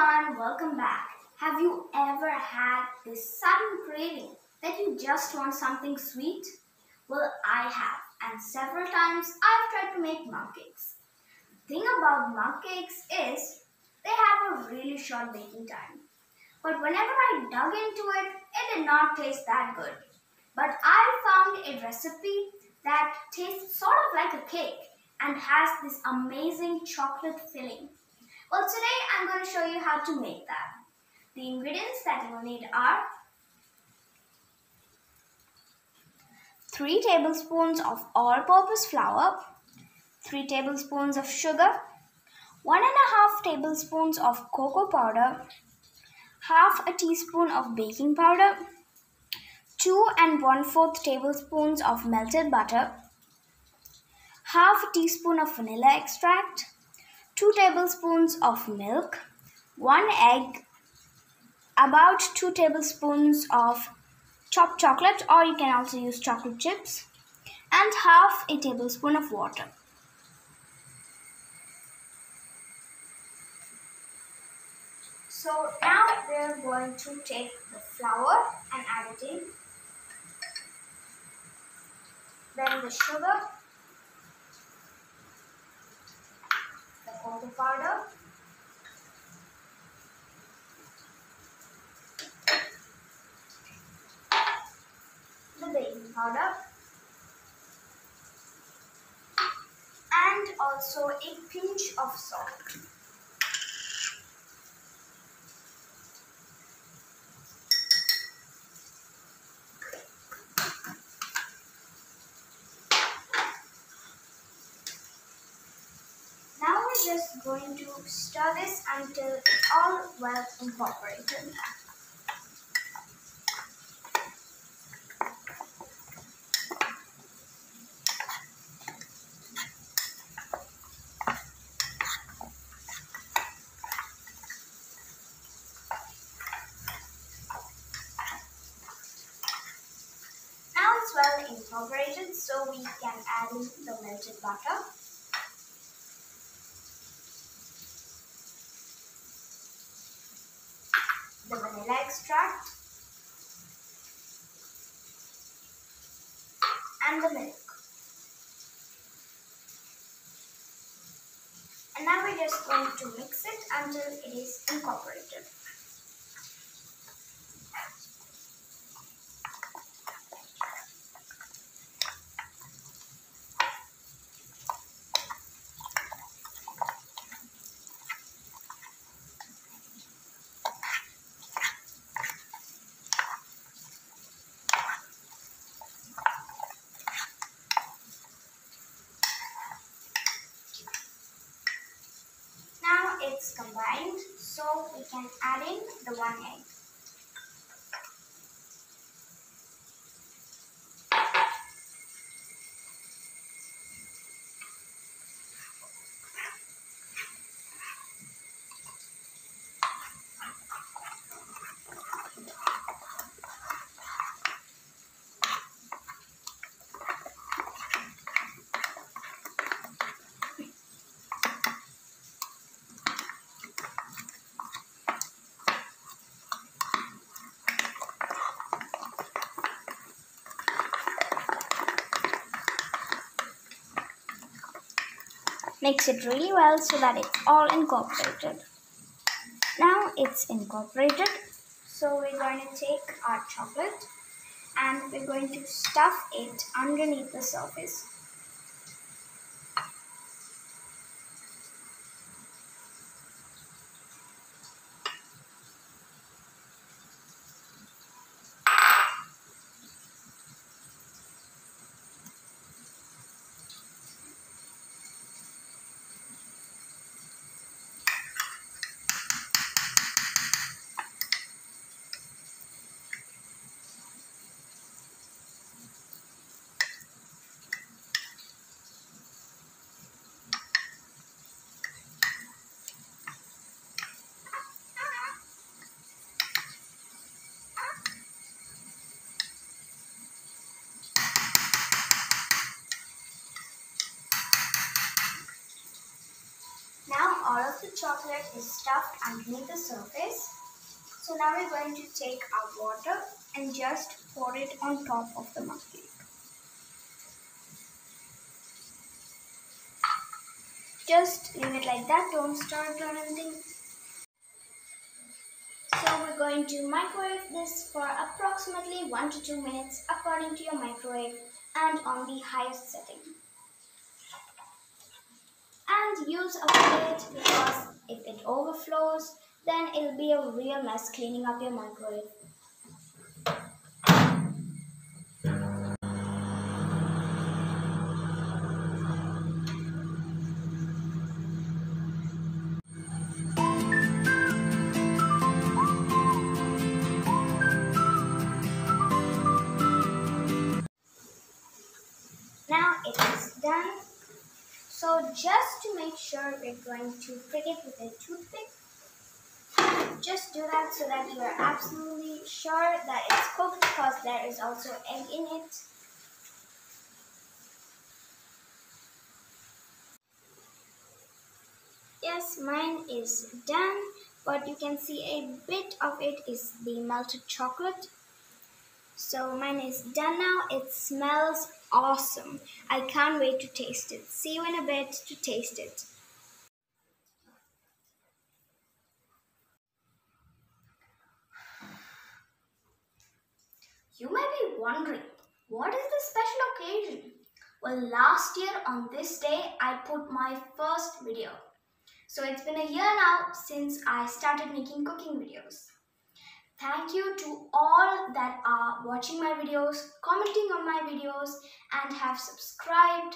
everyone, welcome back. Have you ever had this sudden craving that you just want something sweet? Well, I have, and several times I've tried to make mug cakes. The thing about mug cakes is they have a really short baking time. But whenever I dug into it, it did not taste that good. But I found a recipe that tastes sort of like a cake and has this amazing chocolate filling. Well, today I'm going to show you how to make that. The ingredients that you will need are 3 tablespoons of all-purpose flour, 3 tablespoons of sugar, 1.5 tablespoons of cocoa powder, half a teaspoon of baking powder, 2 and 1/4 tablespoons of melted butter, half a teaspoon of vanilla extract, 2 tablespoons of milk, 1 egg, about 2 tablespoons of chopped chocolate, or you can also use chocolate chips, and half a tablespoon of water. So now we're going to take the flour and add it in, then the sugar, the cocoa powder, the baking powder, and also a pinch of salt. Now we're just going to stir this until it's all well incorporated. Now it's well incorporated, so we can add in the melted butter, the vanilla extract, and the milk. And now we're just going to mix it until it is incorporated. Now it's combined, so we can add in the 1 egg. Mix it really well so that it's all incorporated. Now it's incorporated, so we're going to take our chocolate and we're going to stuff it underneath the surface. chocolate is stuffed underneath the surface. So now we're going to take our water and just pour it on top of the mug cake. Just leave it like that, don't stir it or anything. So we're going to microwave this for approximately 1 to 2 minutes according to your microwave and on the highest setting. And use a plate because if it overflows, then it'll be a real mess cleaning up your microwave. Now it is done. So just to make sure, we're going to prick it with a toothpick. Just do that so that you are absolutely sure that it's cooked because there is also egg in it. Yes, mine is done, but you can see a bit of it is the melted chocolate. So mine is done now. It smells awesome. I can't wait to taste it. See you in a bit to taste it. You may be wondering, what is this special occasion? Well, last year on this day, I put my first video. So it's been a year now since I started making cooking videos. Thank you to all that are watching my videos, commenting on my videos, and have subscribed.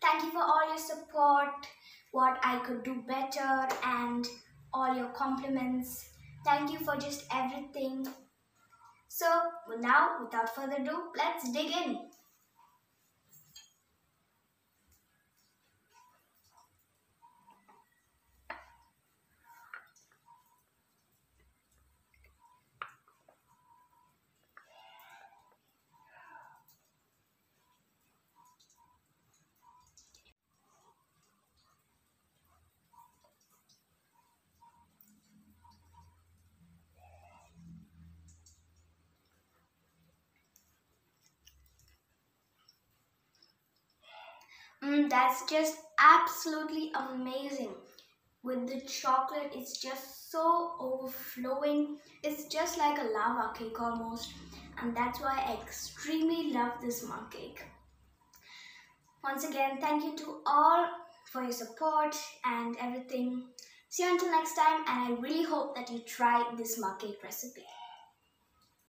Thank you for all your support, what I could do better, and all your compliments. Thank you for just everything. So now, without further ado, let's dig in. That's just absolutely amazing. With the chocolate, it's just so overflowing. It's just like a lava cake almost. And that's why I extremely love this mug cake. Once again, thank you to all for your support and everything. See you until next time, and I really hope that you try this mug cake recipe.